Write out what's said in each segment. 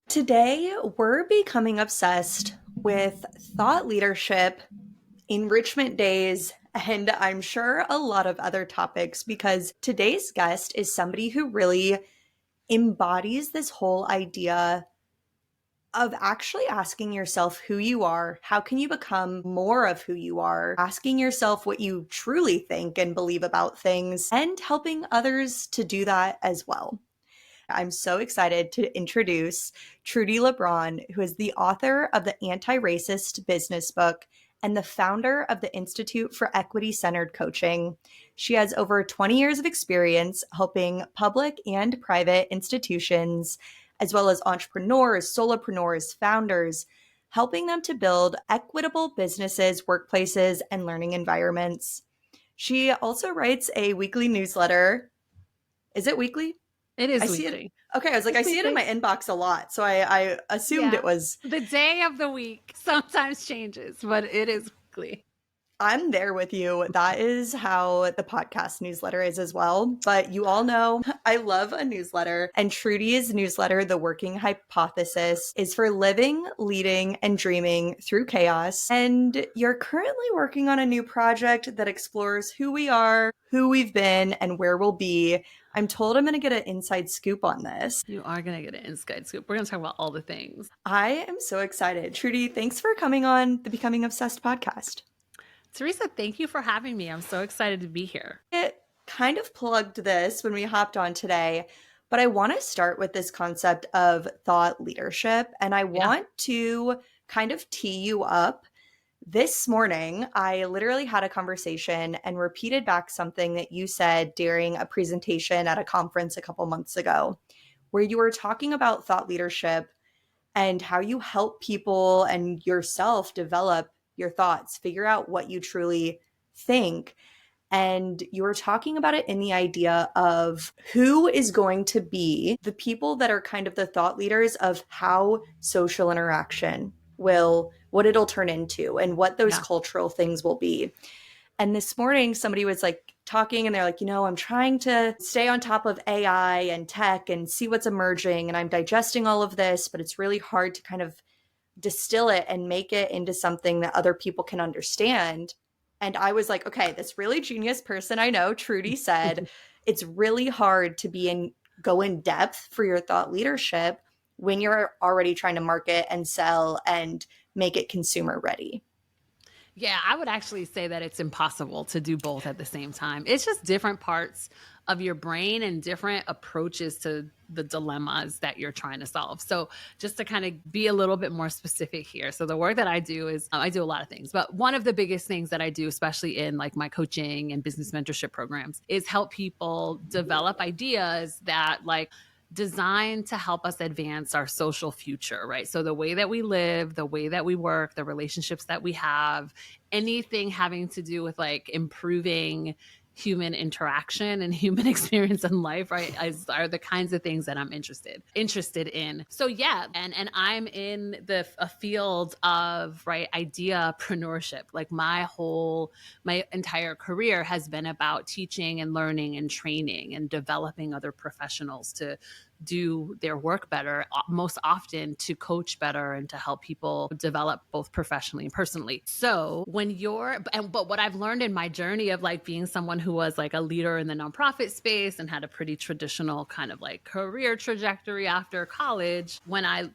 Today, we're becoming obsessed with thought leadership, enrichment days, and I'm sure a lot of other topics because today's guest is somebody who really embodies this whole idea of actually asking yourself who you are. How can you become more of who you are? Asking yourself what you truly think and believe about things, and helping others to do that as well. I'm so excited to introduce Trudi Lebron, who is the author of the Anti-Racist Business Book and the founder of the Institute for Equity-Centered Coaching. She has over 20 years of experience helping public and private institutions, as well as entrepreneurs, solopreneurs, founders, helping them to build equitable businesses, workplaces, and learning environments. She also writes a weekly newsletter. Is it weekly? It is I see it. weekly. Okay, I was like, I see it in my inbox a lot, so I assumed Yeah. it was. The day of the week sometimes changes, but it is weekly. I'm there with you. That is how the podcast newsletter is as well. But you all know I love a newsletter. And Trudy's newsletter, The Working Hypothesis, is for living, leading, and dreaming through chaos. And you're currently working on a new project that explores who we are, who we've been, and where we'll be. I'm told I'm going to get an inside scoop on this. You are going to get an inside scoop. We're going to talk about all the things. I am so excited. Trudy, thanks for coming on the Becoming Obsessed podcast. Teresa, thank you for having me. I'm so excited to be here. It kind of plugged this when we hopped on today, but I want to start with this concept of thought leadership. And I want to kind of tee you up. This morning, I literally had a conversation and repeated back something that you said during a presentation at a conference a couple months ago, where you were talking about thought leadership and how you help people and yourself develop your thoughts, figure out what you truly think. And you were talking about it in the idea of who is going to be the people that are kind of the thought leaders of how social interaction will, what it'll turn into and what those cultural things will be. And this morning, somebody was like talking and they're like, I'm trying to stay on top of AI and tech and see what's emerging. And I'm digesting all of this, but it's really hard to kind of distill it and make it into something that other people can understand. And I was like, okay, this really genius person I know, Trudi, said, it's really hard to go in depth for your thought leadership when you're already trying to market and sell and make it consumer ready. Yeah, I would actually say that it's impossible to do both at the same time. It's just different parts of your brain and different approaches to the dilemmas that you're trying to solve. So just to kind of be a little bit more specific here. So the work that I do is I do a lot of things, but one of the biggest things that I do, especially in like my coaching and business mentorship programs, is help people develop ideas that like designed to help us advance our social future, right? So the way that we live, the way that we work, the relationships that we have, anything having to do with like improving human interaction and human experience in life, right, are the kinds of things that I'm interested in. So yeah, and I'm in a field of ideapreneurship. Like my entire career has been about teaching and learning and training and developing other professionals to do their work better, most often to coach better and to help people develop both professionally and personally. So but what I've learned in my journey of like being someone who was like a leader in the nonprofit space and had a pretty traditional kind of like career trajectory after college, when I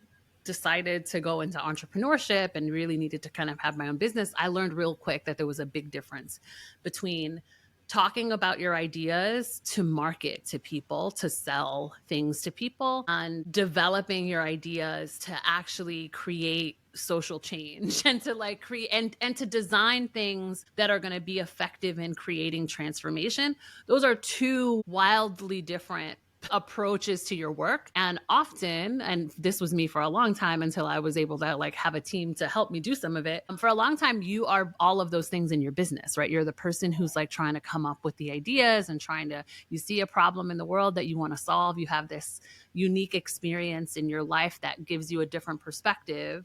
decided to go into entrepreneurship and really needed to kind of have my own business, I learned real quick that there was a big difference between talking about your ideas to market to people, to sell things to people, and developing your ideas to actually create social change and to like create and to design things that are going to be effective in creating transformation. Those are two wildly different approaches to your work. And often, and this was me for a long time until I was able to like have a team to help me do some of it. For a long time, you are all of those things in your business, right? You're the person who's like trying to come up with the ideas and you see a problem in the world that you want to solve. You have this unique experience in your life that gives you a different perspective.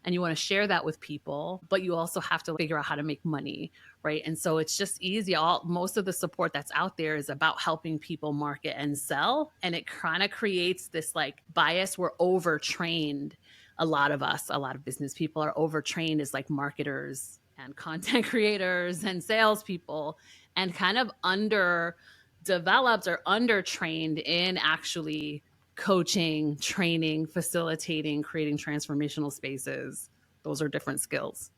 and you want to share that with people, but you also have to figure out how to make money, right? And so it's just easy. Most of the support that's out there is about helping people market and sell. And it kind of creates this like bias. We're overtrained. A lot of business people are overtrained as like marketers and content creators and salespeople, and kind of underdeveloped or undertrained in actually coaching, training, facilitating, creating transformational spaces. Those are different skills.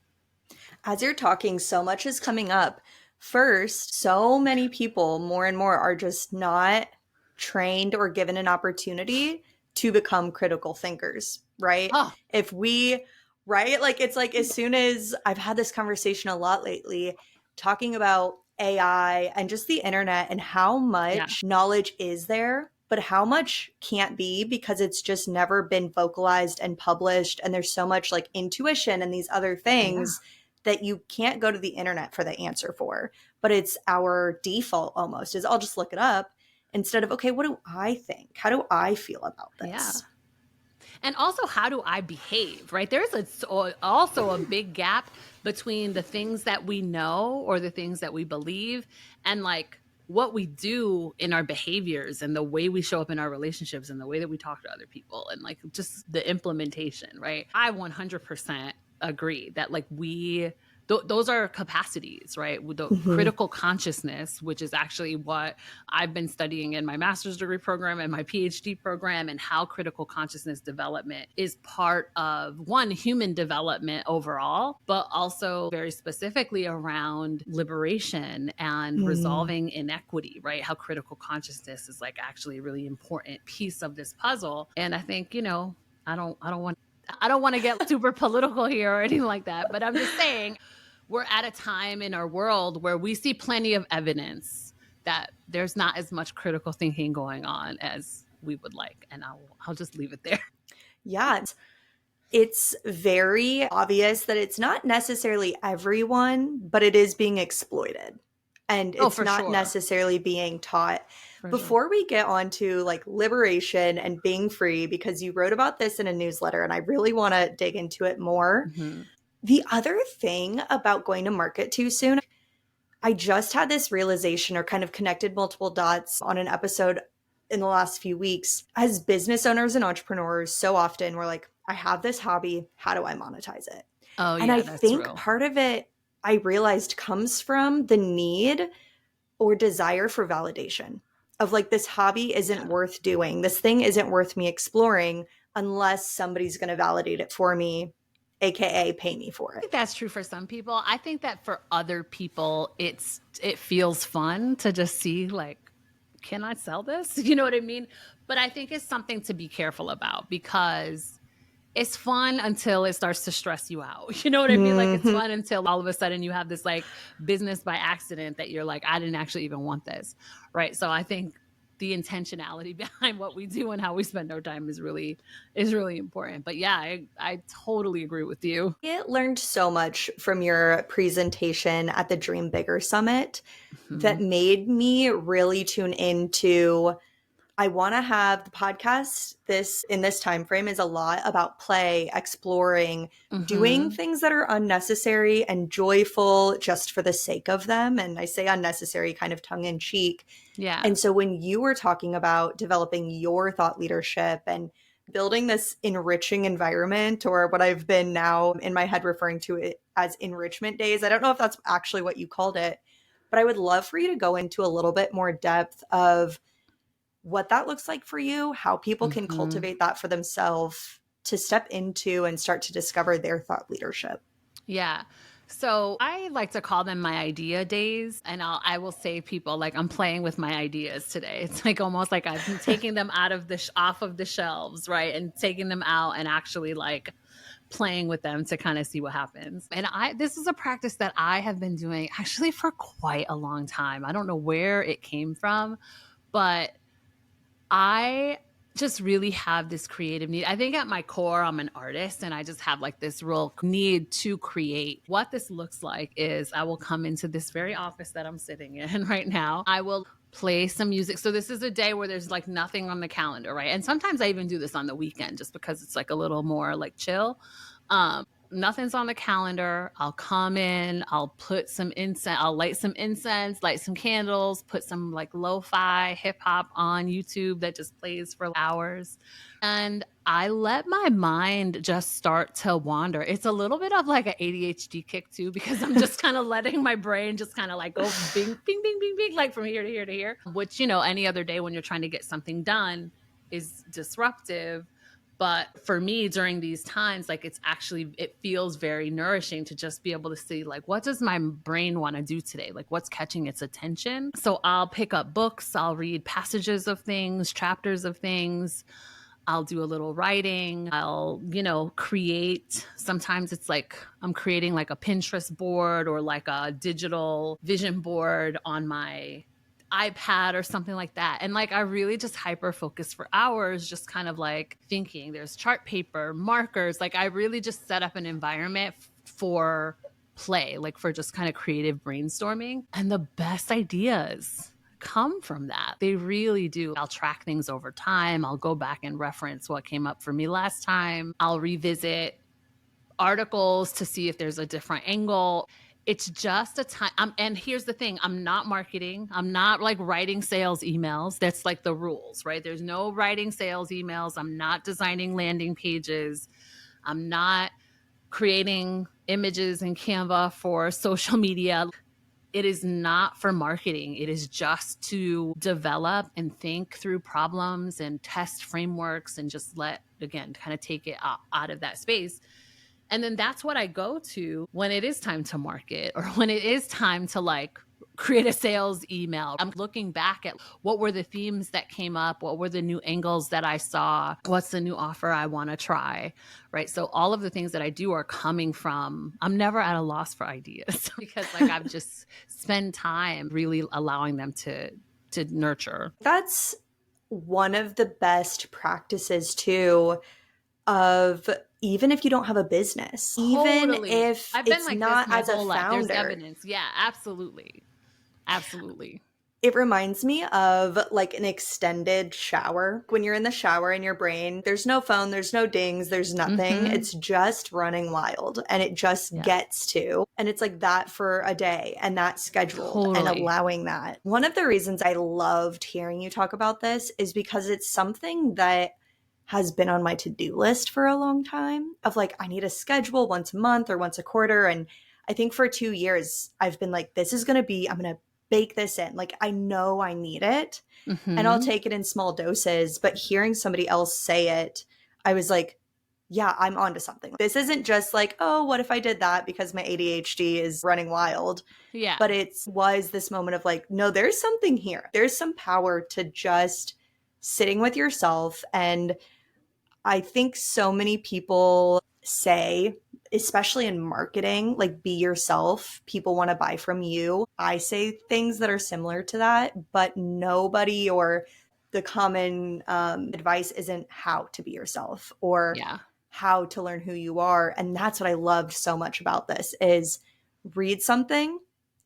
As you're talking, so much is coming up. First, so many people more and more are just not trained or given an opportunity to become critical thinkers, right? Oh, If we, right? Like, it's like as soon as I've had this conversation a lot lately, talking about AI and just the internet and how yeah. much knowledge is there, but how much can't be because it's just never been vocalized and published. And there's so much like intuition and these other Yeah. things that you can't go to the internet for the answer for. But it's our default almost is I'll just look it up instead of, okay, what do I think? How do I feel about this? Yeah. And also, how do I behave, right? Also a big gap between the things that we know or the things that we believe and like what we do in our behaviors and the way we show up in our relationships and the way that we talk to other people and like just the implementation, right? I 100% agree that like those are capacities, right? The critical consciousness, which is actually what I've been studying in my master's degree program and my PhD program, and how critical consciousness development is part of human development overall, but also very specifically around liberation and resolving inequity, right? How critical consciousness is like actually a really important piece of this puzzle. And I think, I don't want to get super political here or anything like that, but I'm just saying we're at a time in our world where we see plenty of evidence that there's not as much critical thinking going on as we would like. And I'll just leave it there. Yeah. It's very obvious that it's not necessarily everyone, but it is being exploited. And it's not necessarily being taught. Before we get on to like liberation and being free, because you wrote about this in a newsletter and I really want to dig into it more. The other thing about going to market too soon, I just had this realization or kind of connected multiple dots on an episode in the last few weeks. As business owners and entrepreneurs, so often we're like, I have this hobby. How do I monetize it? Oh, yeah, and I think real. Part of it, I realized, comes from the need or desire for validation of like, this hobby isn't worth doing. This thing isn't worth me exploring unless somebody's going to validate it for me, AKA pay me for it. I think that's true for some people. I think that for other people, it feels fun to just see like, can I sell this? You know what I mean? But I think it's something to be careful about because it's fun until it starts to stress you out. You know what I mean? Like it's fun until all of a sudden you have this like business by accident that you're like, I didn't actually even want this. Right. So I think the intentionality behind what we do and how we spend our time is really important. But yeah, I totally agree with you. I learned so much from your presentation at the Dream Bigger Summit that made me really tune into, I want to have the podcast in this time frame is a lot about play, exploring, doing things that are unnecessary and joyful just for the sake of them. And I say unnecessary kind of tongue in cheek. Yeah. And so when you were talking about developing your thought leadership and building this enriching environment, or what I've been now in my head referring to it as enrichment days, I don't know if that's actually what you called it, but I would love for you to go into a little bit more depth of what that looks like for you, how people can cultivate that for themselves to step into and start to discover their thought leadership. Yeah. So I like to call them my idea days. And I will say people like, I'm playing with my ideas today. It's like almost like I'm taking them off of the shelves, right? And taking them out and actually like playing with them to kind of see what happens. And this is a practice that I have been doing actually for quite a long time. I don't know where it came from, but I just really have this creative need. I think at my core, I'm an artist and I just have like this real need to create. What this looks like is I will come into this very office that I'm sitting in right now. I will play some music. So this is a day where there's like nothing on the calendar, right? And sometimes I even do this on the weekend just because it's like a little more like chill. nothing's on the calendar. I'll come in, I'll put some incense, I'll light some incense, light some candles, put some like lo-fi hip hop on YouTube that just plays for hours. And I let my mind just start to wander. It's a little bit of like an ADHD kick too, because I'm just kind of letting my brain just kind of like go bing, bing, bing, bing, bing, like from here to here to here, which, any other day when you're trying to get something done is disruptive. But for me during these times, like it feels very nourishing to just be able to see like, what does my brain want to do today? Like what's catching its attention? So I'll pick up books, I'll read passages of things, chapters of things. I'll do a little writing. I'll, create. Sometimes it's like I'm creating like a Pinterest board or like a digital vision board on my iPad or something like that. And like I really just hyper focus for hours, just kind of like thinking. There's chart paper, markers. Like I really just set up an environment for play, like for just kind of creative brainstorming. And the best ideas come from that. They really do. I'll track things over time. I'll go back and reference what came up for me last time. I'll revisit articles to see if there's a different angle. It's just a time. And here's the thing. I'm not marketing. I'm not like writing sales emails. That's like the rules, right? There's no writing sales emails. I'm not designing landing pages. I'm not creating images in Canva for social media. It is not for marketing. It is just to develop and think through problems and test frameworks and just again, kind of take it out of that space. And then that's what I go to when it is time to market or when it is time to like create a sales email. I'm looking back at what were the themes that came up? What were the new angles that I saw? What's the new offer I want to try? Right. So all of the things that I do are coming from, I'm never at a loss for ideas because like I've just spent time really allowing them to nurture. That's one of the best practices too, of even if you don't have a business, even Totally. if I've been it's like this not my as a whole life. There's founder. evidence. Yeah, absolutely. Absolutely. It reminds me of like an extended shower. When you're in the shower in your brain, there's no phone, there's no dings, there's nothing. Mm-hmm. It's just running wild and it just Yes. gets to. And it's like that for a day and that scheduled and Totally. allowing that. One of the reasons I loved hearing you talk about this is because it's something that has been on my to-do list for a long time of like, I need a schedule once a month or once a quarter. And I think for 2 years, I've been like, this is going to be, I'm going to bake this in. Like, I know I need it and I'll Mm-hmm. take it in small doses. But hearing somebody else say it, I was like, yeah, I'm onto something. This isn't just like, oh, what if I did that because my ADHD is running wild? Yeah. But it was this moment of like, no, there's something here. There's some power to just sitting with yourself. And I think so many people say, especially in marketing, like be yourself. People want to buy from you. I say things that are similar to that, but nobody or the common advice isn't how to be yourself or Yeah. how to learn who you are. And that's what I loved so much about this is read something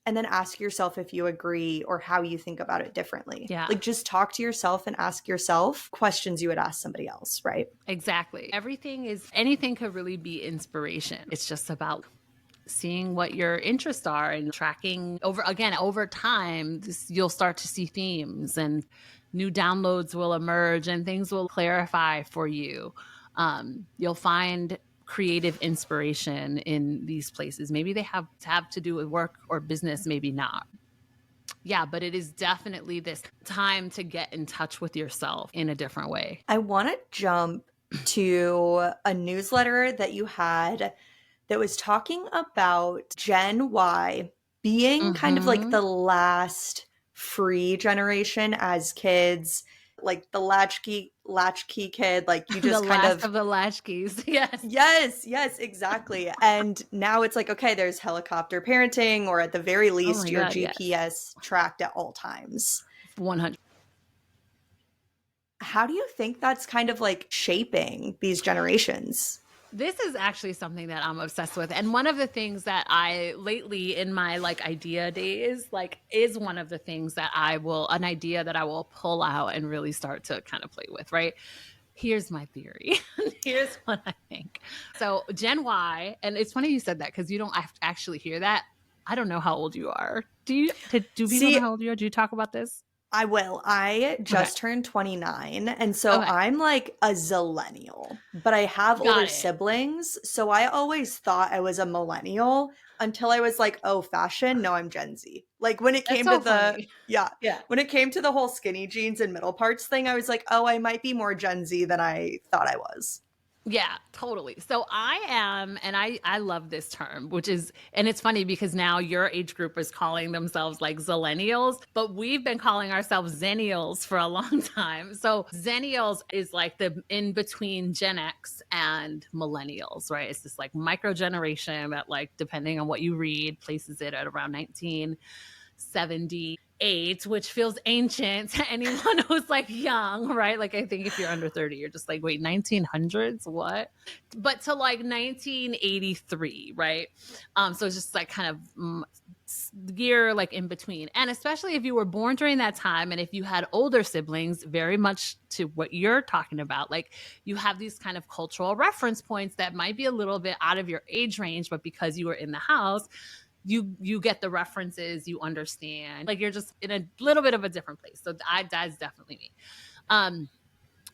and then ask yourself if you agree or how you think about it differently. Yeah. Like just talk to yourself and ask yourself questions you would ask somebody else, right? Exactly. Anything could really be inspiration. It's just about seeing what your interests are and tracking over time, you'll start to see themes and new downloads will emerge and things will clarify for you. You'll find creative inspiration in these places. Maybe they have to do with work or business, maybe not. Yeah, but it is definitely this time to get in touch with yourself in a different way. I want to jump to a newsletter that you had that was talking about Gen Y being kind of like the last free generation as kids, like the latchkey kid, like you just The kind last of the latchkeys. Yes. Yes, exactly. And now it's like, okay, there's helicopter parenting, or at the very Oh least, my your God, yes. GPS tracked at all times. 100. How do you think that's kind of like shaping these generations? This is actually something that I'm obsessed with. And one of the things that I lately in my like idea days, like is one of the things that an idea that I will pull out and really start to kind of play with, right? Here's my theory. Here's what I think. So Gen Y, and it's funny you said that because you don't actually hear that. I don't know how old you are. Do people know See, how old you are? Do you talk about this? I will. I Okay. just turned 29, and so Okay. I'm like a zillennial, but I have older Got it. siblings, so I always thought I was a millennial until I was like, "Oh, fashion? No, I'm Gen Z." Like when it That's came to so the funny. yeah, Yeah. when it came to the whole skinny jeans and middle parts thing, I was like, "Oh, I might be more Gen Z than I thought I was." Yeah, totally. So I am, and I love this term, which is, and it's funny because now your age group is calling themselves like Zillennials, but we've been calling ourselves Zennials for a long time. So Zennials is like the in between Gen X and Millennials, right? It's this like micro generation that, like, depending on what you read, places it at around 1978, which feels ancient to anyone who's like young, right? Like, I think if you're under 30, you're just like, wait, 1900s? What? But to like 1983, right? So it's just like kind of year like in between. And especially if you were born during that time and if you had older siblings, very much to what you're talking about, like you have these kind of cultural reference points that might be a little bit out of your age range, but because you were in the house, you get the references, you understand, like you're just in a little bit of a different place. So that's definitely me. um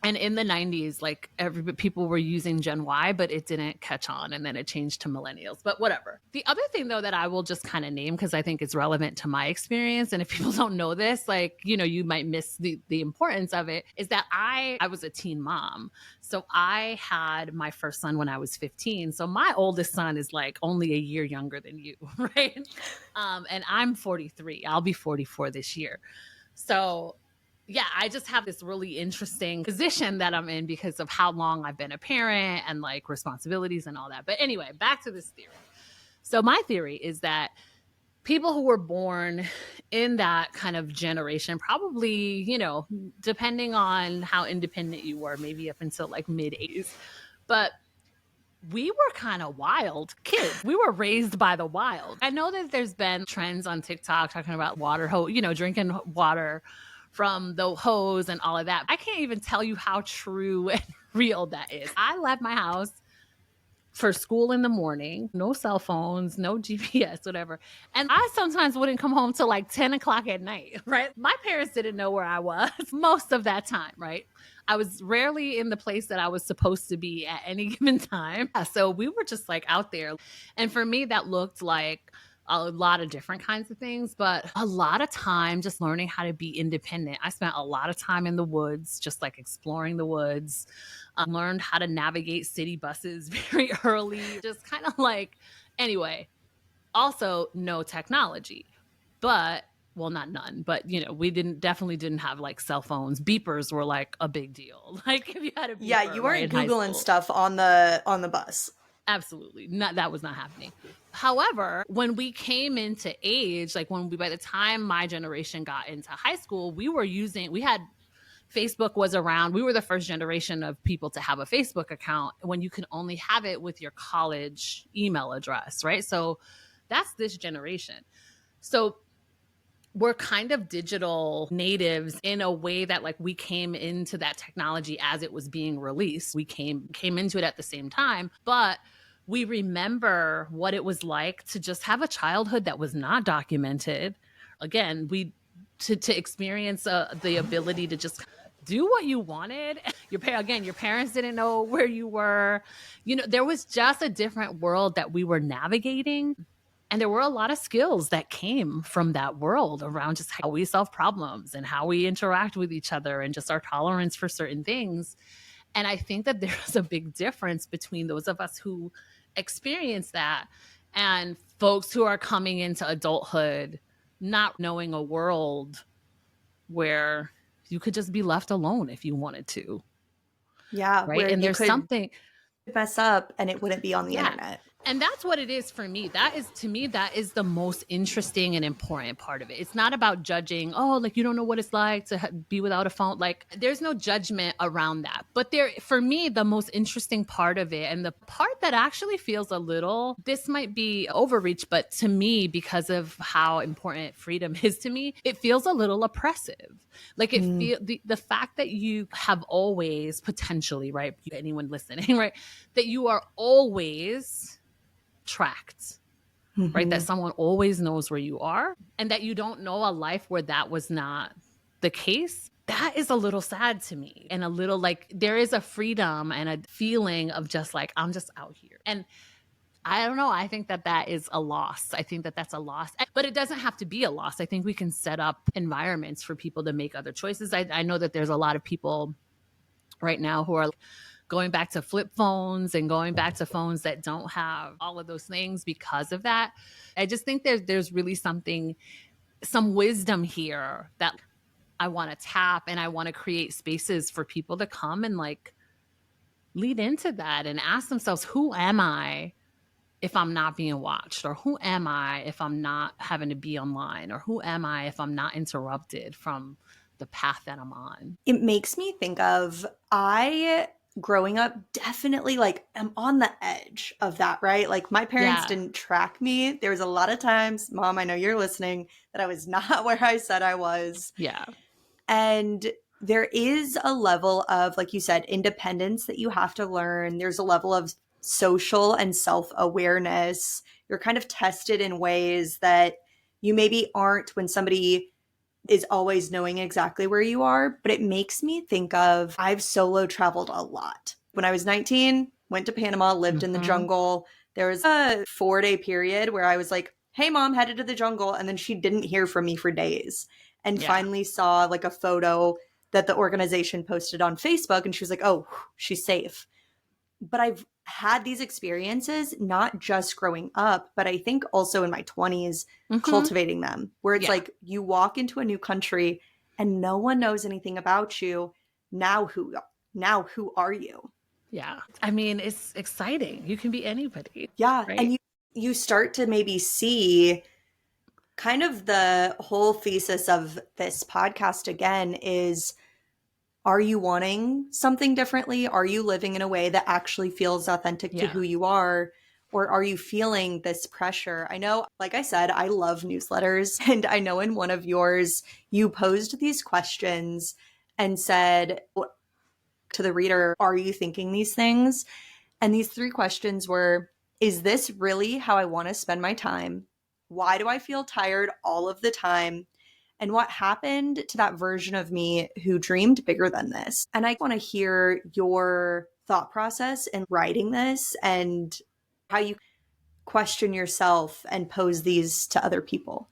and in the 90s, like people were using Gen Y, but it didn't catch on, and then it changed to millennials, but whatever. The other thing though that I will just kind of name, because I think it's relevant to my experience, and if people don't know this, like, you might miss the importance of it, is that I was a teen mom. So I had my first son when I was 15. So my oldest son is like only a year younger than you, right? And I'm 43. I'll be 44 this year. So yeah, I just have this really interesting position that I'm in because of how long I've been a parent and like responsibilities and all that. But anyway, back to this theory. So my theory is that people who were born in that kind of generation, probably, depending on how independent you were, maybe up until like mid 80s, but we were kind of wild kids. We were raised by the wild. I know that there's been trends on TikTok talking about water hose, drinking water from the hose and all of that. I can't even tell you how true and real that is. I left my house for school in the morning, no cell phones, no GPS, whatever. And I sometimes wouldn't come home till like 10 o'clock at night, right? My parents didn't know where I was most of that time, right? I was rarely in the place that I was supposed to be at any given time. So we were just like out there. And for me, that looked like a lot of different kinds of things, but a lot of time just learning how to be independent. I spent a lot of time in the woods, just like exploring the woods. Learned how to navigate city buses very early, just kind of like, anyway, also no technology, but well, not none, but we definitely didn't have like cell phones. Beepers were like a big deal. Like if you had a Yeah, beeper, you right, weren't in high googling school. stuff on the bus. Absolutely. Not, that was not happening. However, when we came into age, like by the time my generation got into high school, we had Facebook was around. We were the first generation of people to have a Facebook account when you can only have it with your college email address, right? So that's this generation. So we're kind of digital natives in a way that like we came into that technology as it was being released. We came into it at the same time, but we remember what it was like to just have a childhood that was not documented. Again, to experience the ability to just do what you wanted. Your parents didn't know where you were. There was just a different world that we were navigating. And there were a lot of skills that came from that world around just how we solve problems and how we interact with each other and just our tolerance for certain things. And I think that there's a big difference between those of us who experience that and folks who are coming into adulthood not knowing a world where you could just be left alone if you wanted to. Yeah, Right. where And you there's could something, mess up and it wouldn't be on the yeah. internet. And that's what it is for me. That is, to me, that is the most interesting and important part of it. It's not about judging, oh, like you don't know what it's like to be without a phone. Like there's no judgment around that. But there, for me, the most interesting part of it, and the part that actually feels a little, this might be overreach, but to me, because of how important freedom is to me, it feels a little oppressive. Like it Mm. feel the fact that you have always potentially, right? Anyone listening, right? That you are always tracked, right? That Mhm. someone always knows where you are, and that you don't know a life where that was not the case. That is a little sad to me, and a little like there is a freedom and a feeling of just like, I'm just out here. And I don't know. I think that that is a loss. I think that that's a loss, but it doesn't have to be a loss. I think we can set up environments for people to make other choices. I know that there's a lot of people right now who are going back to flip phones and going back to phones that don't have all of those things because of that. I just think there's really something, some wisdom here that I want to tap, and I want to create spaces for people to come and like lead into that and ask themselves, who am I if I'm not being watched? Or who am I if I'm not having to be online? Or who am I if I'm not interrupted from the path that I'm on? It makes me think of I growing up definitely like am on the edge of that, right? Like my parents Yeah. didn't track me. There was a lot of times, Mom, I know you're listening, that I was not where I said I was. Yeah. And there is a level of, like you said, independence that you have to learn. There's a level of social and self awareness. You're kind of tested in ways that you maybe aren't when somebody is always knowing exactly where you are. But it makes me think of I've solo traveled a lot. When I was 19, went to Panama, lived in the Mm-hmm. jungle. There was a 4-day period where I was like, hey, Mom, headed to the jungle. And then she didn't hear from me for days and Yeah. finally saw like a photo that the organization posted on Facebook. And she was like, oh, she's safe. But I've had these experiences not just growing up, but I think also in my 20s, Mm-hmm. cultivating them, where it's Yeah. like you walk into a new country and no one knows anything about you. Now who are you? Yeah. I mean, it's exciting. You can be anybody, Yeah, and right? you start to maybe see kind of the whole thesis of this podcast again is, are you wanting something differently? Are you living in a way that actually feels authentic to Yeah. who you are? Or are you feeling this pressure? I know, like I said, I love newsletters. And I know in one of yours, you posed these questions and said to the reader, are you thinking these things? And these 3 questions were, is this really how I want to spend my time? Why do I feel tired all of the time? And what happened to that version of me who dreamed bigger than this? And I want to hear your thought process in writing this and how you question yourself and pose these to other people.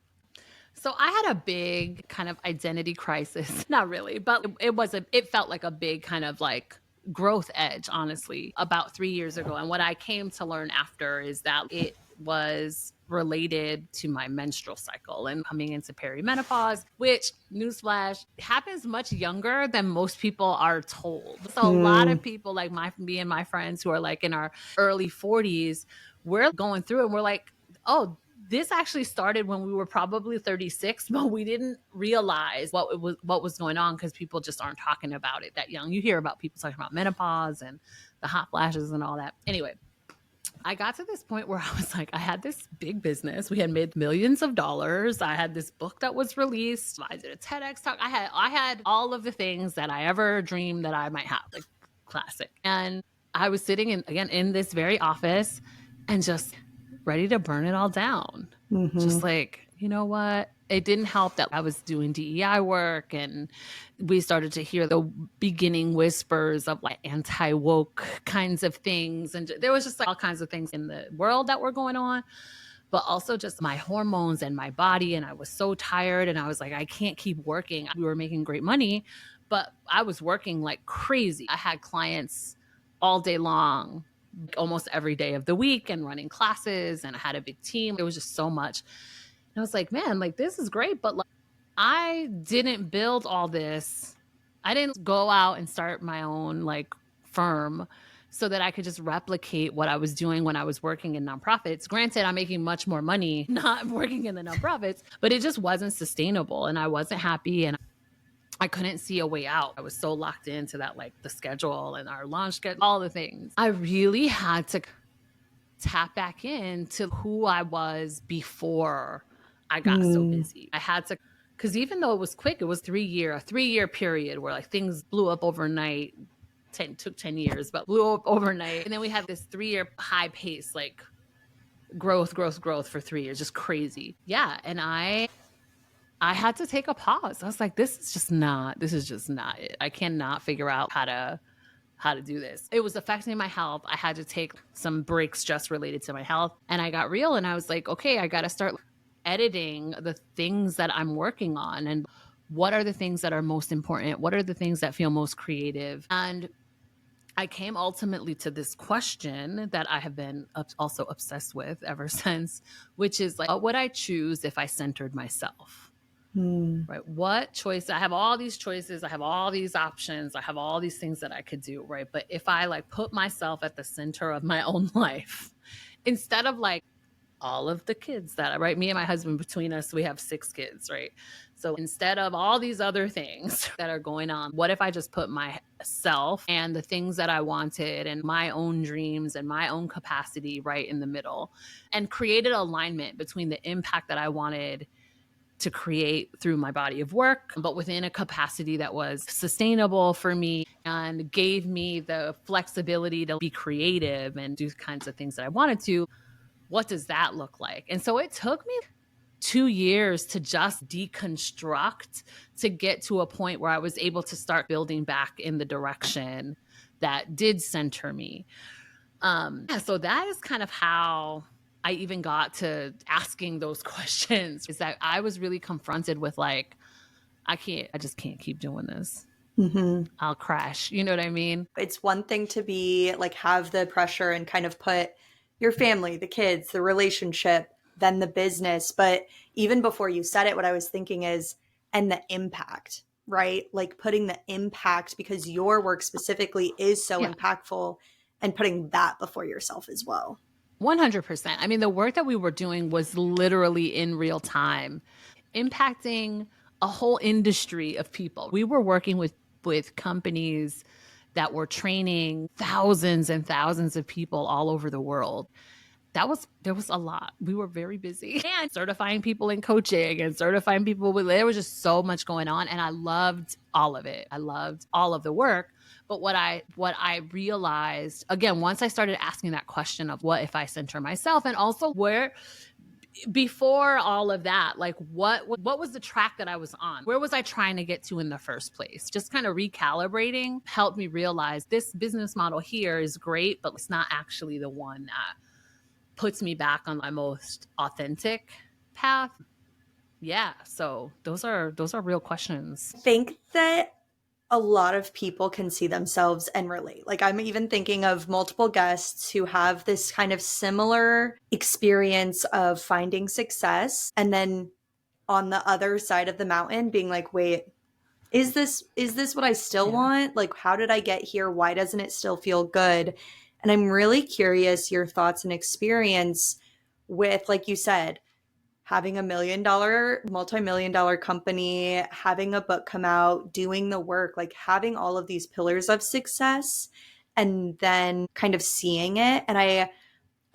So I had a big kind of identity crisis. Not really, but it felt like a big kind of like growth edge, honestly, about 3 years ago. And what I came to learn after is that it was related to my menstrual cycle and coming into perimenopause, which, newsflash, happens much younger than most people are told. So a lot Hmm. of people like me and my friends who are like in our early 40s, we're going through and we're like, oh, this actually started when we were probably 36, but we didn't realize what was going on because people just aren't talking about it that young. You hear about people talking about menopause and the hot flashes and all that. Anyway, I got to this point where I was like, I had this big business. We had made millions of dollars. I had this book that was released. I did a TEDx talk. I had all of the things that I ever dreamed that I might have, like classic. And I was sitting in this very office and just ready to burn it all down. Hmm. Just like, you know what? It didn't help that I was doing DEI work, and we started to hear the beginning whispers of like anti woke kinds of things. And there was just like all kinds of things in the world that were going on, but also just my hormones and my body. And I was so tired, and I was like, I can't keep working. We were making great money, but I was working like crazy. I had clients all day long, almost every day of the week, and running classes, and I had a big team. It was just so much. And I was like, man, like this is great, but like I didn't build all this. I didn't go out and start my own like firm so that I could just replicate what I was doing when I was working in nonprofits. Granted, I'm making much more money not working in the nonprofits, but it just wasn't sustainable and I wasn't happy and I couldn't see a way out. I was so locked into that, like the schedule and our launch schedule, all the things. I really had to tap back into who I was before I got so busy. I had to, because even though it was quick, it was a 3-year period where like things blew up overnight. Took 10 years, but blew up overnight. And then we had this 3-year high pace, like growth for 3 years, just crazy. Yeah. And I had to take a pause. I was like, this is just not it. I cannot figure out how to do this. It was affecting my health. I had to take some breaks just related to my health. And I got real and I was like, okay, I got to start editing the things that I'm working on and what are the things that are most important? What are the things that feel most creative? And I came ultimately to this question that I have been also obsessed with ever since, which is like, what would I choose if I centered myself? Right? What choice? I have all these choices. I have all these options. I have all these things that I could do. Right? But if I like put myself at the center of my own life, instead of like all of the kids that, right? Me and my husband, between us, we have 6 kids, right? So instead of all these other things that are going on, what if I just put myself and the things that I wanted and my own dreams and my own capacity right in the middle and created alignment between the impact that I wanted to create through my body of work, but within a capacity that was sustainable for me and gave me the flexibility to be creative and do kinds of things that I wanted to. What does that look like? And so it took me 2 years to just deconstruct to get to a point where I was able to start building back in the direction that did center me. So that is kind of how I even got to asking those questions, is that I was really confronted with like, I just can't keep doing this. I'll crash. You know what I mean? It's one thing to be like, have the pressure and kind of put your family, the kids, the relationship, then the business. But even before you said it, what I was thinking is, and the impact, right? Like putting the impact, because your work specifically is so impactful, and putting that before yourself as well. 100%. I mean, the work that we were doing was literally in real time, impacting a whole industry of people. We were working with companies that were training thousands and thousands of people all over the world. There was a lot. We were very busy and certifying people in coaching and certifying people there was just so much going on. And I loved all of it. I loved all of the work. But what I realized, again, once I started asking that question of what if I center myself, and also where, before all of that, like what was the track that I was on? Where was I trying to get to in the first place? Just kind of recalibrating helped me realize this business model here is great, but it's not actually the one that puts me back on my most authentic path. Yeah. So those are real questions. I think that a lot of people can see themselves and relate. Like I'm even thinking of multiple guests who have this kind of similar experience of finding success, and then on the other side of the mountain being like, wait, is this what I still want? Like, how did I get here? Why doesn't it still feel good? And I'm really curious your thoughts and experience with, like you said, having $1 million, multi-million-dollar company, having a book come out, doing the work, like having all of these pillars of success, and then kind of seeing it. And I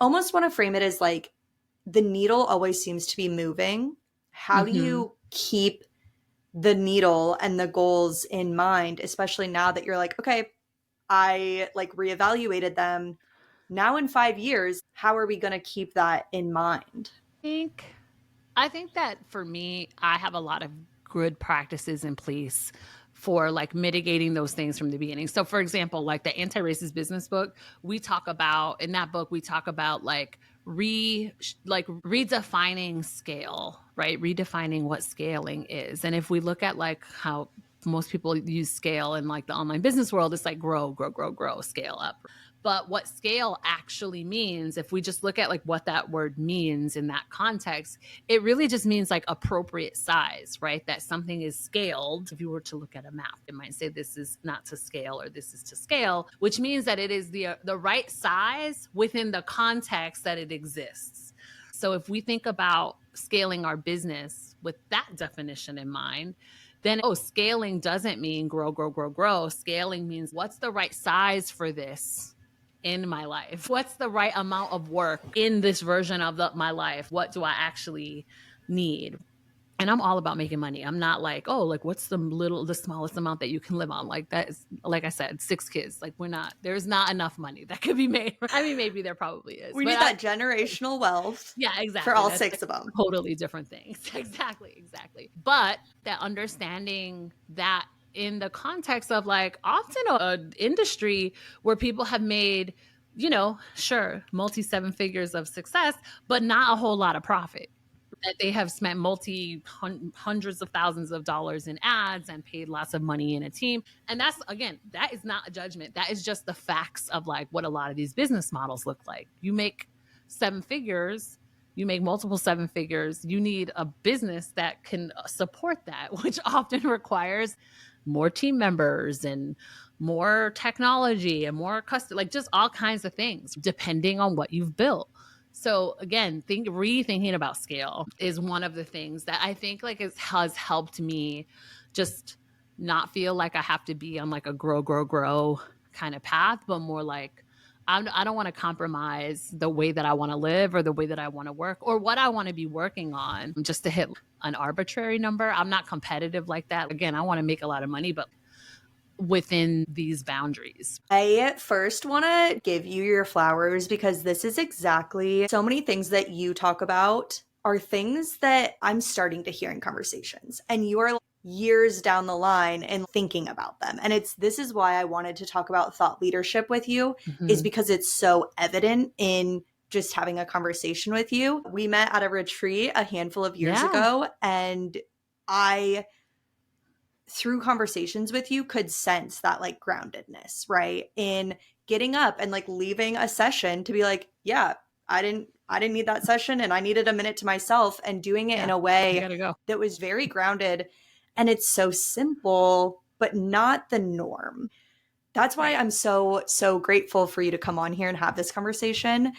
almost want to frame it as like the needle always seems to be moving. How do you keep the needle and the goals in mind, especially now that you're like, okay, I like reevaluated them. Now in 5 years, how are we going to keep that in mind? I think that for me, I have a lot of good practices in place for like mitigating those things from the beginning. So for example, like the Anti-Racist Business book, we talk about like redefining scale, right? Redefining what scaling is. And if we look at like how most people use scale in like the online business world, it's like grow, scale up. But what scale actually means, if we just look at like what that word means in that context, it really just means like appropriate size, right? That something is scaled. If you were to look at a map, it might say this is not to scale or this is to scale, which means that it is the right size within the context that it exists. So if we think about scaling our business with that definition in mind, then, scaling doesn't mean grow, grow, grow, grow. Scaling means what's the right size for this in my life? What's the right amount of work in this version of my life? What do I actually need? And I'm all about making money. I'm not like, like what's the smallest amount that you can live on? Like that is, like I said, 6 kids. Like there's not enough money that could be made. I mean, maybe there probably is. We need that generational wealth. Yeah, exactly. For all That's 6 of them. Totally different things. Exactly. But that understanding that in the context of like often an industry where people have made, sure, multi 7 figures of success, but not a whole lot of profit. That they have spent hundreds of thousands of dollars in ads and paid lots of money in a team. And that's, again, that is not a judgment. That is just the facts of like what a lot of these business models look like. You make 7 figures, you make multiple 7 figures, you need a business that can support that, which often requires more team members and more technology and more custom, like just all kinds of things, depending on what you've built. So again, rethinking about scale is one of the things that I think like has helped me just not feel like I have to be on like a grow, grow, grow kind of path, but more like I don't want to compromise the way that I want to live or the way that I want to work or what I want to be working on just to hit an arbitrary number. I'm not competitive like that. Again, I want to make a lot of money, but within these boundaries. I first want to give you your flowers because this is exactly so many things that you talk about are things that I'm starting to hear in conversations, and you are years down the line and thinking about them. And this is why I wanted to talk about thought leadership with you, is because it's so evident in just having a conversation with you. We met at a retreat a handful of years ago, and I, through conversations with you, could sense that like groundedness, right? In getting up and like leaving a session to be like, yeah, I didn't need that session and I needed a minute to myself, and doing it in a way that was very grounded. And it's so simple, but not the norm. That's why I'm so grateful for you to come on here and have this conversation.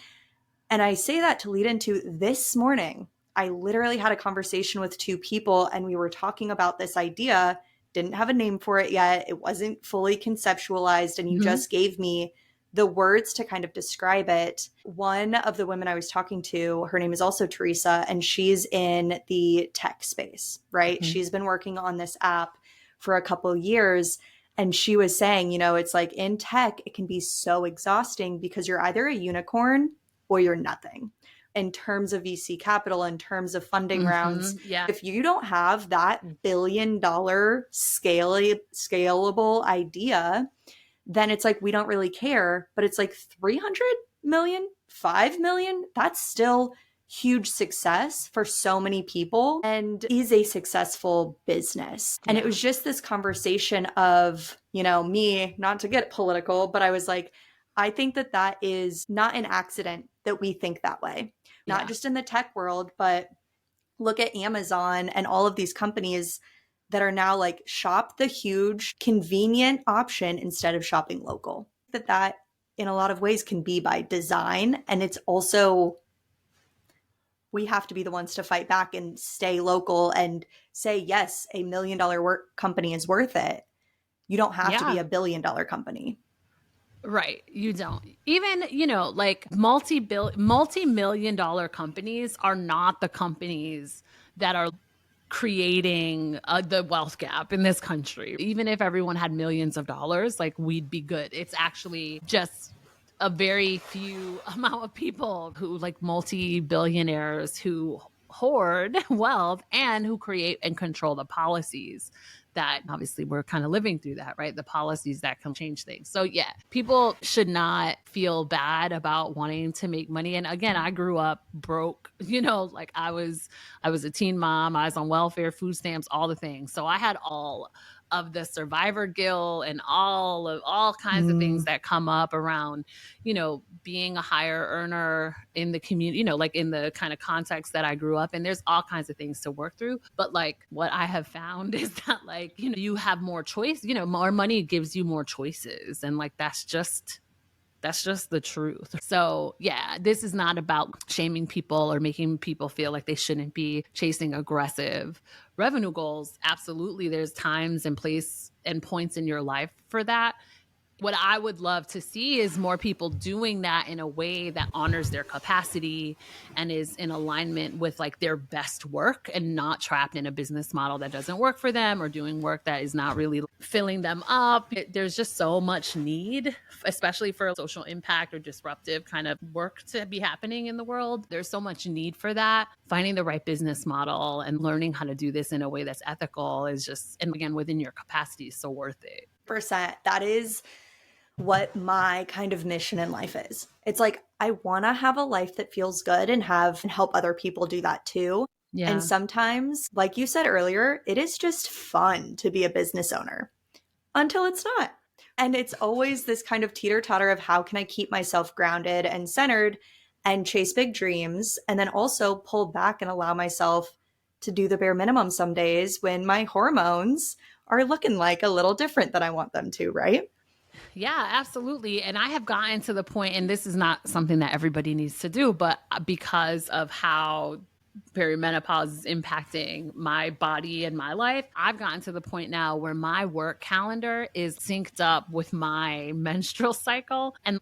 And I say that to lead into this morning. I literally had a conversation with 2 people and we were talking about this idea, didn't have a name for it yet. It wasn't fully conceptualized. And you just gave me the words to kind of describe it. One of the women I was talking to, her name is also Teresa, and she's in the tech space, right? She's been working on this app for a couple of years. And she was saying, it's like in tech, it can be so exhausting because you're either a unicorn or you're nothing. In terms of VC capital, in terms of funding rounds, if you don't have that $1 billion scalable idea, then it's like, we don't really care. But it's like 300 million, 5 million, that's still huge success for so many people and is a successful business. And it was just this conversation of, me, not to get political, but I was like, I think that is not an accident that we think that way. Not just in the tech world, but look at Amazon and all of these companies that are now like, shop the huge convenient option instead of shopping local. That in a lot of ways can be by design. And it's also, we have to be the ones to fight back and stay local and say, yes, $1 million company is worth it. You don't have to be a $1 billion company. Right. You don't. Even, like multi-million dollar companies are not the companies that are creating the wealth gap in this country. Even if everyone had millions of dollars, like, we'd be good. It's actually just a very few amount of people who, like, multi-billionaires who hoard wealth and who create and control the policies that, obviously, we're kind of living through that, right? The policies that can change things. So yeah, people should not feel bad about wanting to make money. And again, I grew up broke, like I was a teen mom, I was on welfare, food stamps, all the things. So I had all of the survivor guilt and all kinds of things Mm. that come up around, being a higher earner in the community, like in the kind of context that I grew up in. There's all kinds of things to work through. But like what I have found is that like, you have more choice, more money gives you more choices. And like that's just the truth. So, yeah, this is not about shaming people or making people feel like they shouldn't be chasing aggressive revenue goals. Absolutely, there's times and place and points in your life for that. What I would love to see is more people doing that in a way that honors their capacity and is in alignment with like their best work and not trapped in a business model that doesn't work for them or doing work that is not really filling them up. There's just so much need, especially for social impact or disruptive kind of work to be happening in the world. There's so much need for that. Finding the right business model and learning how to do this in a way that's ethical is just, and again, within your capacity is so worth it. Percent. That is what my kind of mission in life is. It's like I want to have a life that feels good and help other people do that too. And Yeah. sometimes, like you said earlier, it is just fun to be a business owner until it's not. And it's always this kind of teeter-totter of how can I keep myself grounded and centered and chase big dreams and then also pull back and allow myself to do the bare minimum some days when my hormones are looking like a little different than I want them to, right? Yeah, absolutely. And I have gotten to the point, and this is not something that everybody needs to do, but because of how perimenopause is impacting my body and my life, I've gotten to the point now where my work calendar is synced up with my menstrual cycle. And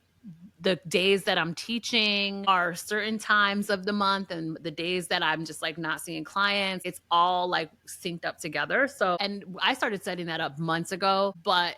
the days that I'm teaching are certain times of the month, and the days that I'm just like not seeing clients, it's all like synced up together. So, and I started setting that up months ago, but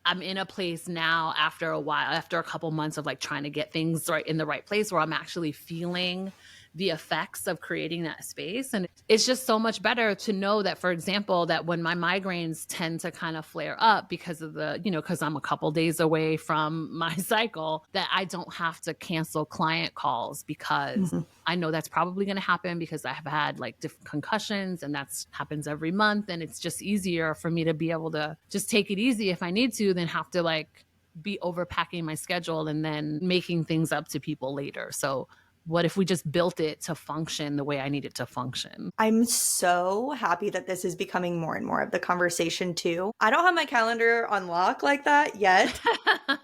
I'm in a place now after a while, after a couple months of like trying to get things right in the right place where I'm actually feeling the effects of creating that space. And it's just so much better to know that, for example, that when my migraines tend to kind of flare up because of because I'm a couple days away from my cycle, that I don't have to cancel client calls because Mhm. I know that's probably going to happen because I have had like different concussions and that's happens every month. And it's just easier for me to be able to just take it easy if I need to than have to like be overpacking my schedule and then making things up to people later. So what if we just built it to function the way I need it to function? I'm so happy that this is becoming more and more of the conversation too. I don't have my calendar on lock like that yet,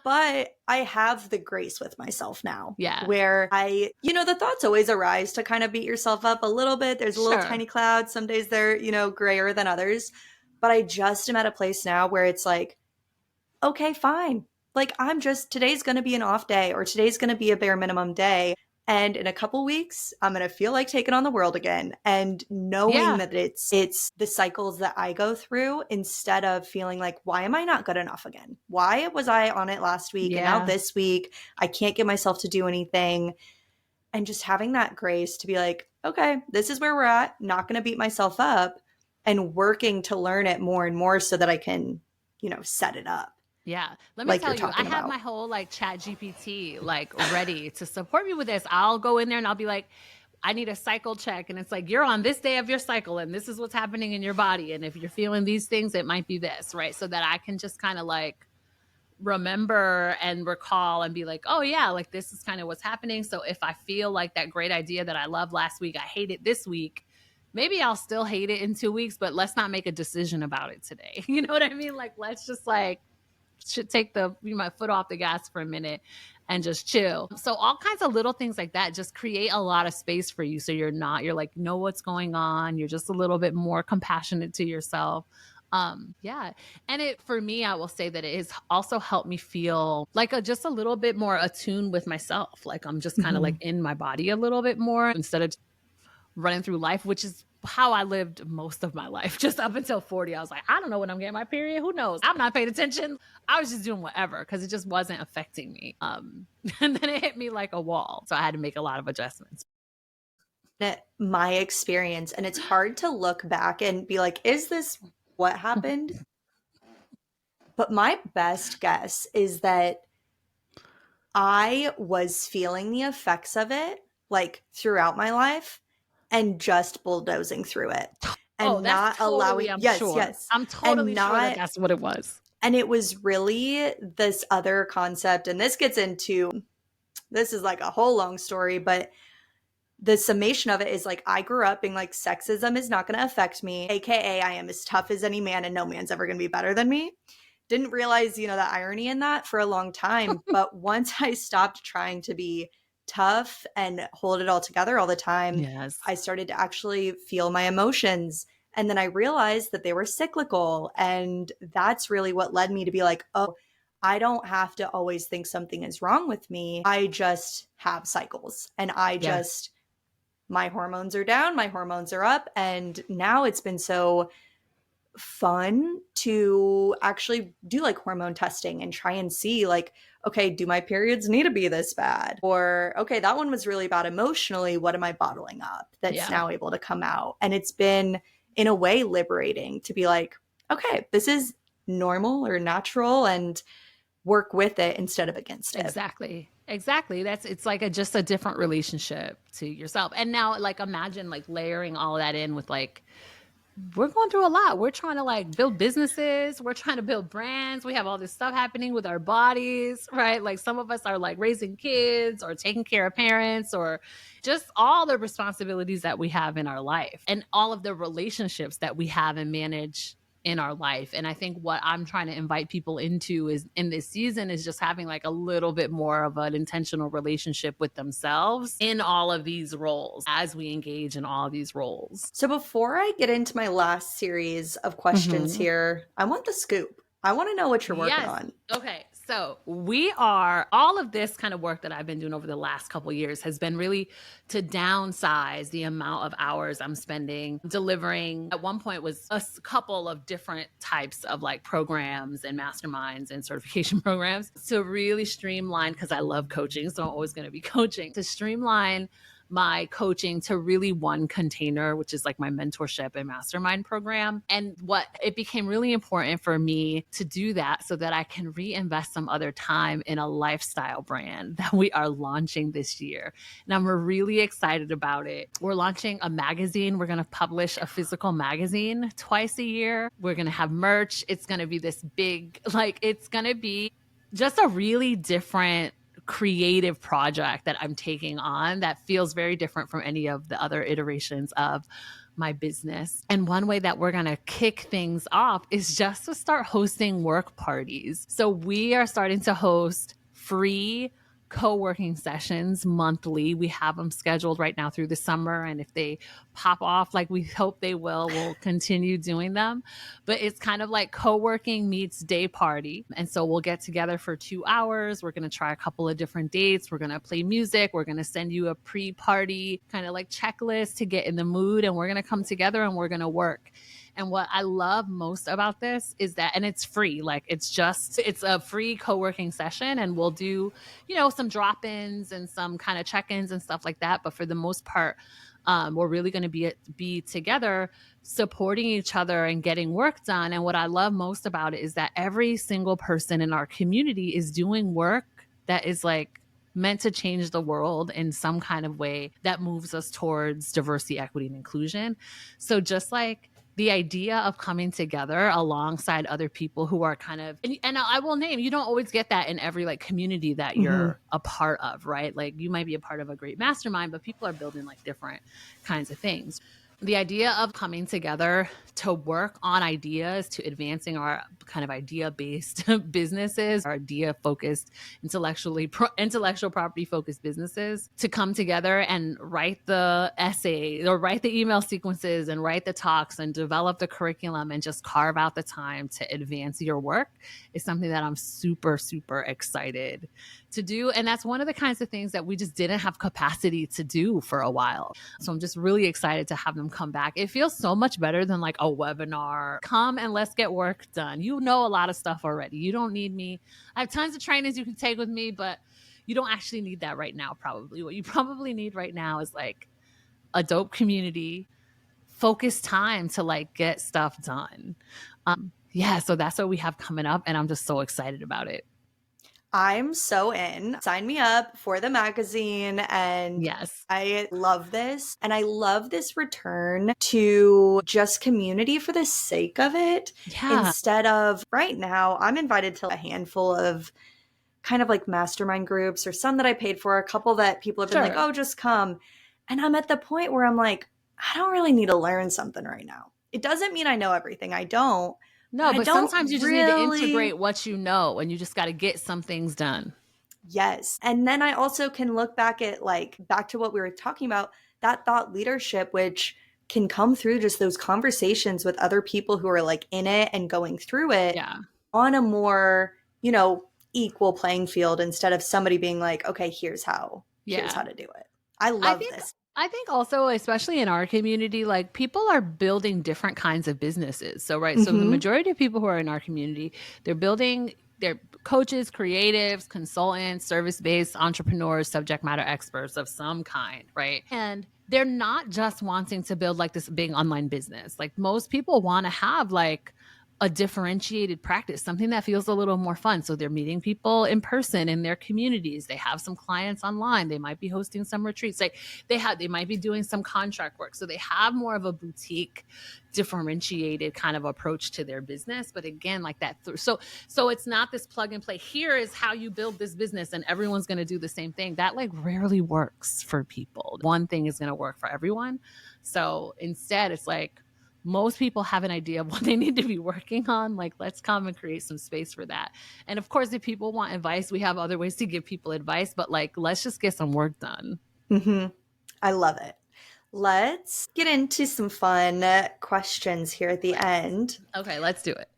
but I have the grace with myself now Yeah, where the thoughts always arise to kind of beat yourself up a little bit. There's a little sure. tiny cloud. Some days they're, grayer than others. But I just am at a place now where it's like, okay, fine. Like today's going to be an off day or today's going to be a bare minimum day. And in a couple weeks, I'm going to feel like taking on the world again. And knowing Yeah, that it's the cycles that I go through instead of feeling like, why am I not good enough again? Why was I on it last week? And now yeah, this week, I can't get myself to do anything. And just having that grace to be like, okay, this is where we're at, not going to beat myself up and working to learn it more and more so that I can, set it up yeah. Let me like you're tell you, I talking have about. my whole like chat GPT like ready to support me with this. I'll go in there and I'll be like, I need a cycle check. And it's like, you're on this day of your cycle and this is what's happening in your body. And if you're feeling these things, it might be this, right? So that I can just kind of like remember and recall and be like, oh yeah, like this is kind of what's happening. So if I feel like that great idea that I loved last week, I hate it this week, maybe I'll still hate it in 2 weeks, but let's not make a decision about it today. You know what I mean? Like, let's just like should take my foot off the gas for a minute and just chill. So all kinds of little things like that just create a lot of space for you. So you're like, know what's going on. You're just a little bit more compassionate to yourself. Yeah. And for me, I will say that it has also helped me feel like just a little bit more attuned with myself. Like I'm just kind of like Mhm. in my body a little bit more instead of running through life, which is how I lived most of my life. Just up until 40, I was like, I don't know when I'm getting my period. Who knows? I'm not paying attention. I was just doing whatever because it just wasn't affecting me. And then it hit me like a wall. So I had to make a lot of adjustments. My experience, and it's hard to look back and be like, is this what happened? But my best guess is that I was feeling the effects of it like throughout my life and just bulldozing through it. Oh, and that's not totally, allowing, I'm yes, sure. yes, I'm and totally sure that not, that's what it was. and it was really this other concept, and this gets into, this is like a whole long story, but the summation of it is like I grew up being like sexism is not going to affect me, aka I am as tough as any man and no man's ever going to be better than me. Didn't realize, the irony in that for a long time, but once I stopped trying to be tough and hold it all together all the time, Yes. I started to actually feel my emotions, and then I realized that they were cyclical, and that's really what led me to be like, oh, I don't have to always think something is wrong with me. I just have cycles, and I Yes. just, my hormones are down, my hormones are up. And now it's been so fun to actually do like hormone testing and try and see like, okay, do my periods need to be this bad? Or, okay, that one was really bad emotionally. What am I bottling up that's Yeah. now able to come out? And it's been, in a way, liberating to be like, okay, this is normal or natural, and work with it instead of against it. Exactly. Exactly. That's it's like just a different relationship to yourself. And now like imagine like layering all that in with like we're going through a lot. We're trying to like build businesses, we're trying to build brands. We have all this stuff happening with our bodies, right? Like some of us are like raising kids or taking care of parents or just all the responsibilities that we have in our life and all of the relationships that we have and manage in our life. And I think what I'm trying to invite people into is in this season is just having like a little bit more of an intentional relationship with themselves in all of these roles as we engage in all of these roles. So before I get into my last series of questions Mhm. here, I want the scoop. I want to know what you're working Yes. on. Okay. So we are all of this kind of work that I've been doing over the last couple of years has been really to downsize the amount of hours I'm spending delivering. At one point was couple of different types of like programs and masterminds and certification programs to really streamline because I love coaching. So I'm always going to be coaching to streamline my coaching to really one container, which is like my mentorship and mastermind program. And what it became really important for me to do that so that I can reinvest some other time in a lifestyle brand that we are launching this year. And I'm really excited about it. We're launching a magazine. We're going to publish a physical magazine twice a year. We're going to have merch. It's going to be this big, like, it's going to be just a really different creative project that I'm taking on that feels very different from any of the other iterations of my business. And one way that we're going to kick things off is just to start hosting work parties. So we are starting to host free co-working sessions monthly. We have them scheduled right now through the summer. And if they pop off like we hope they will, we'll continue doing them. But it's kind of like co-working meets day party. And so we'll get together for 2 hours. We're going to try a couple of different dates. We're going to play music. We're going to send you a pre-party kind of like checklist to get in the mood. And we're going to come together and we're going to work. And what I love most about this is that, and it's free, like it's a free co-working session and we'll do, some drop-ins and some kind of check-ins and stuff like that. But for the most part, we're really going to be together supporting each other and getting work done. And what I love most about it is that every single person in our community is doing work that is like meant to change the world in some kind of way that moves us towards diversity, equity, and inclusion. So just like the idea of coming together alongside other people who are kind of, and I will name, you don't always get that in every like community that Mhm. you're a part of, right? Like you might be a part of a great mastermind, but people are building like different kinds of things. The idea of coming together to work on ideas, to advancing our kind of idea-based businesses, our idea-focused, intellectual property-focused businesses, to come together and write the essay or write the email sequences and write the talks and develop the curriculum and just carve out the time to advance your work is something that I'm super, super excited to do. And that's one of the kinds of things that we just didn't have capacity to do for a while. So I'm just really excited to have them come back. It feels so much better than like a webinar. Come and let's get work done. You know a lot of stuff already. You don't need me. I have tons of trainings you can take with me, but you don't actually need that right now, probably. What you probably need right now is like a dope community, focused time to like get stuff done. Yeah, so that's what we have coming up, and I'm just so excited about it. I'm so in. Sign me up for the magazine. And Yes. I love this. And I love this return to just community for the sake of it. Yeah. Instead of right now, I'm invited to a handful of kind of like mastermind groups or some that I paid for, a couple that people have been like, Sure. oh, just come. And I'm at the point where I'm like, I don't really need to learn something right now. It doesn't mean I know everything. I don't. But No, I but don't sometimes you just need to really. integrate what you know, and you just got to get some things done. Yes. And then I also can look back at like back to what we were talking about, that thought leadership, which can come through just those conversations with other people who are like in it and going through it Yeah. on a more, equal playing field instead of somebody being like, okay, here's how Yeah. to do it. I I love think this. I think also, especially in our community, like people are building different kinds of businesses. So right, so the Mm-hmm. majority of people who are in our community, they're coaches, creatives, consultants, service-based entrepreneurs, subject matter experts of some kind, right? And they're not just wanting to build like this big online business. Like most people want to have like a differentiated practice, something that feels a little more fun. So they're meeting people in person in their communities. They have some clients online. They might be hosting some retreats. Like they might be doing some contract work. So they have more of a boutique, differentiated kind of approach to their business. But again, like that. So it's not this plug and play. Here is how you build this business and everyone's going to do the same thing. That like rarely works for people. One thing is going to work for everyone. So instead it's like, most people have an idea of what they need to be working on. Like, let's come and create some space for that. And of course, if people want advice, we have other ways to give people advice, but like, let's just get some work done. Mm-hmm. I love it. Let's get into some fun questions here at the end. Okay, let's do it.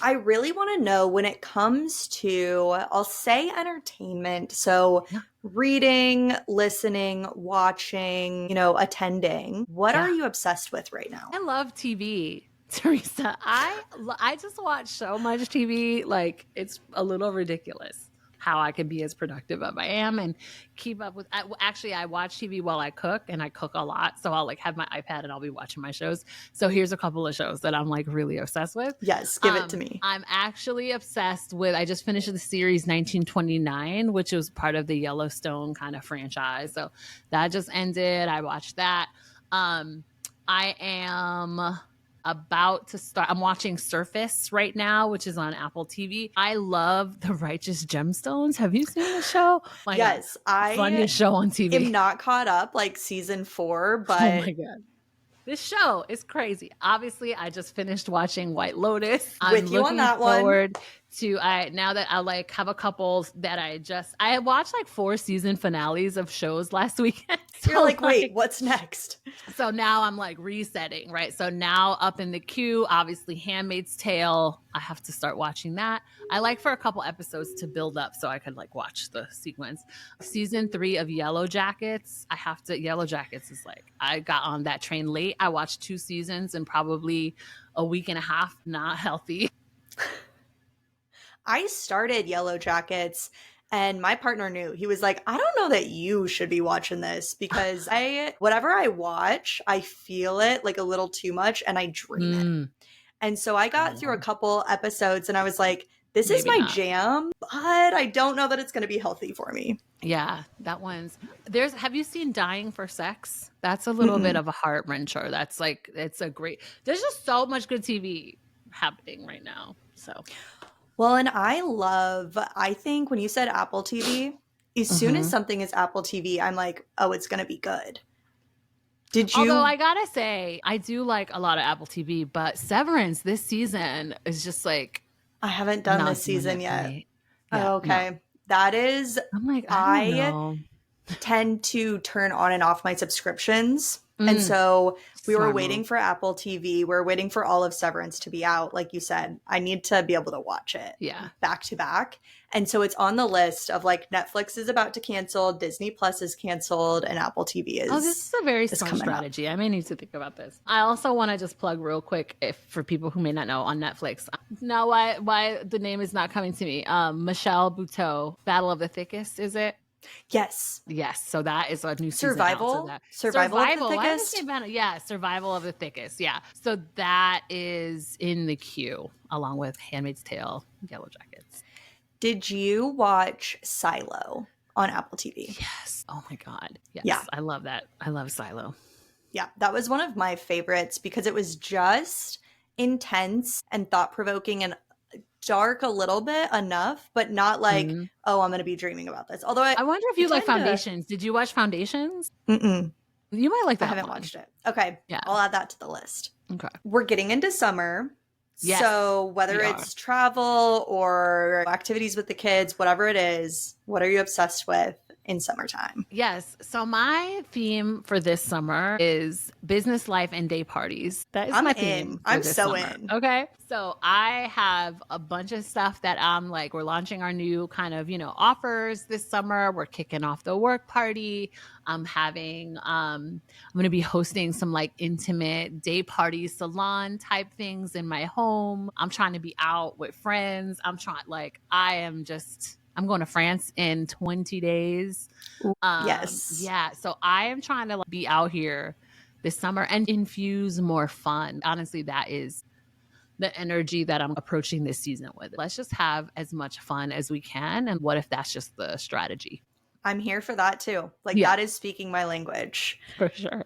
I really want to know when it comes to, I'll say entertainment. So, Yeah. reading, listening, watching, attending. What are Yeah. you obsessed with right now? I love TV. Teresa, I just watch so much TV, like it's a little ridiculous how I can be as productive as I am and keep up with. Actually, I watch TV while I cook, and I cook a lot, so I'll like have my iPad and I'll be watching my shows. So here's a couple of shows that I'm like really obsessed with. Yes, give it to me. I'm actually obsessed with. I just finished the series 1929, which was part of the Yellowstone kind of franchise. So that just ended. I watched that. I am about to start. I'm watching Surface right now, which is on Apple TV. I love The Righteous Gemstones. Have you seen the show? My Yes, God. Funniest show on TV. am not caught up like season 4, but oh my God. This show is crazy. Obviously, I just finished watching White Lotus. With you on that one. Forward to now that I like have a couple that I watched like 4 season finales of shows last weekend. So you're like, wait, what's next? So now I'm like resetting, right? So now up in the queue, obviously Handmaid's Tale. I have to start watching that. I like for a couple episodes to build up so I could like watch the sequence. Season 3 of Yellow Jackets. Yellow Jackets is like, I got on that train late. I watched 2 seasons in probably a week and a half. Not healthy. I started Yellow Jackets and my partner knew. He was like, I don't know that you should be watching this because whatever I watch, I feel it like a little too much and I dream it. And so I got through a couple episodes and I was like, this is my jam, but I don't know that it's going to be healthy for me. Yeah, that one's have you seen Dying for Sex? That's a little bit of a heart wrencher. That's like, there's just so much good TV happening right now. So well, and I think when you said Apple TV, as soon as something is Apple TV, I'm like, oh, it's going to be good. Did you? Although I gotta say, I do like a lot of Apple TV, but Severance this season is just like, I haven't done this season yet. Yeah, oh, okay. No. That is, I'm like, I tend to turn on and off my subscriptions. And so we were waiting for Apple TV. We're waiting for all of Severance to be out. Like you said, I need to be able to watch it back to back. And so it's on the list of like Netflix is about to cancel, Disney Plus is canceled, and Apple TV is. Oh, this is a very smart strategy. I may need to think about this. I also want to just plug real quick, for people who may not know, on Netflix. Now, why the name is not coming to me. Michelle Buteau, Battle of the Thickest, is it? Yes. So that is a new Survival. season. Survival of the Thickest. Survival of the Thickest. Yeah. So that is in the queue along with Handmaid's Tale, Yellow Jackets. Did you watch Silo on Apple TV? Yes. Oh my God. Yes. Yeah. I love that. I love Silo. Yeah, that was one of my favorites because it was just intense and thought-provoking and dark a little bit enough, but not like, Mhm. oh, I'm going to be dreaming about this. Although I wonder if I you like tend to. Foundations. Did you watch Foundations? Mm-mm, You might like I that haven't one. watched it. Okay, Yeah. I'll add that to the list. Okay. We're getting into summer. Yes, So whether we are. it's travel or activities with the kids, whatever it is, what are you obsessed with in summertime? Yes. So my theme for this summer is business life and day parties. That is I'm my in. theme for I'm this so summer. in. Okay. So I have a bunch of stuff that I'm like, we're launching our new kind of, offers this summer. We're kicking off the work party. I'm going to be hosting some like intimate day party salon type things in my home. I'm trying to be out with friends. I'm going to France in 20 days. Yes. Yeah. So I am trying to be out here this summer and infuse more fun. Honestly, that is the energy that I'm approaching this season with. Let's just have as much fun as we can. And what if that's just the strategy? I'm here for that too. Like Yeah, that is speaking my language. for sure.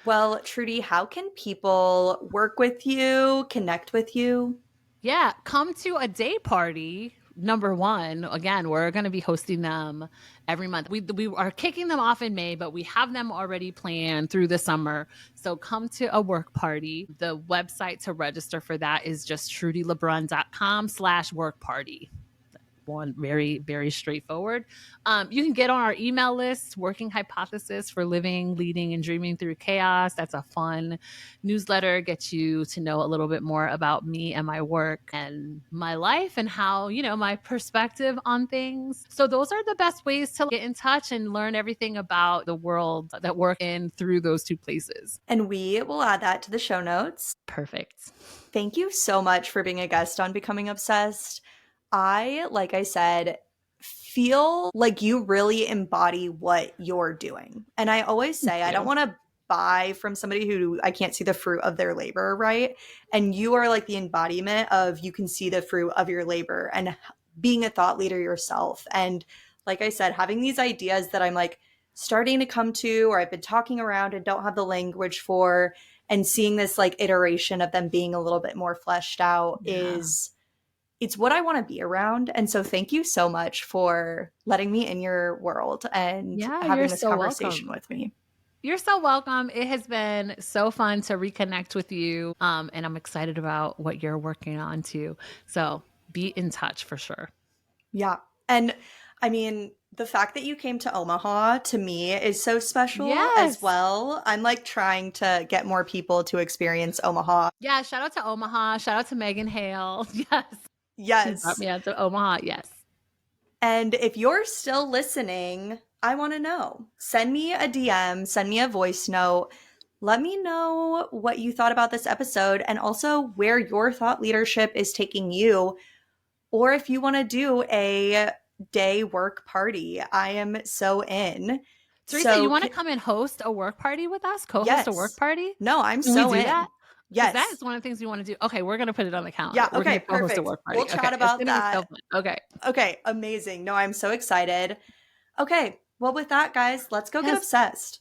Well, Trudy, how can people work with you, connect with you? Yeah, come to a day party. Number one, again, we're going to be hosting them every month. We are kicking them off in May, but we have them already planned through the summer. So come to a work party. The website to register for that is just trudilebron.com/work party. One very, very straightforward. You can get on our email list, Working Hypothesis for Living, Leading, and Dreaming Through Chaos. That's a fun newsletter, gets you to know a little bit more about me and my work and my life and how, my perspective on things. So those are the best ways to get in touch and learn everything about the world that we're in through those two places. And we will add that to the show notes. Perfect. Thank you so much for being a guest on Becoming Obsessed. Like I said, feel like you really embody what you're doing. And I always say, I don't want to buy from somebody who I can't see the fruit of their labor, right? And you are like the embodiment of you can see the fruit of your labor and being a thought leader yourself. And like I said, having these ideas that I'm like starting to come to, or I've been talking around and don't have the language for, and seeing this like iteration of them being a little bit more fleshed out is it's what I want to be around. And so thank you so much for letting me in your world and having this conversation with me. You're so welcome. It has been so fun to reconnect with you. And I'm excited about what you're working on too. So be in touch for sure. Yeah. And I mean, the fact that you came to Omaha to me is so special as well. I'm like trying to get more people to experience Omaha. Yeah. Shout out to Omaha. Shout out to Megan Hale. Yes. Yes. She brought me out to Omaha. Yes. And if you're still listening, I want to know. Send me a DM, send me a voice note. Let me know what you thought about this episode and also where your thought leadership is taking you. Or if you want to do a day work party, I am so in. Teresa, you want to come and host a work party with us? Co-host a work party? No, I'm Can so we do in. that? Yes. That is one of the things we want to do. Okay, we're going to put it on the calendar. Yeah, We're okay, gonna co-host perfect. a work party. We'll chat about that. So fun. Okay. Okay, amazing. No, I'm so excited. Okay, well, with that, guys, let's go get obsessed.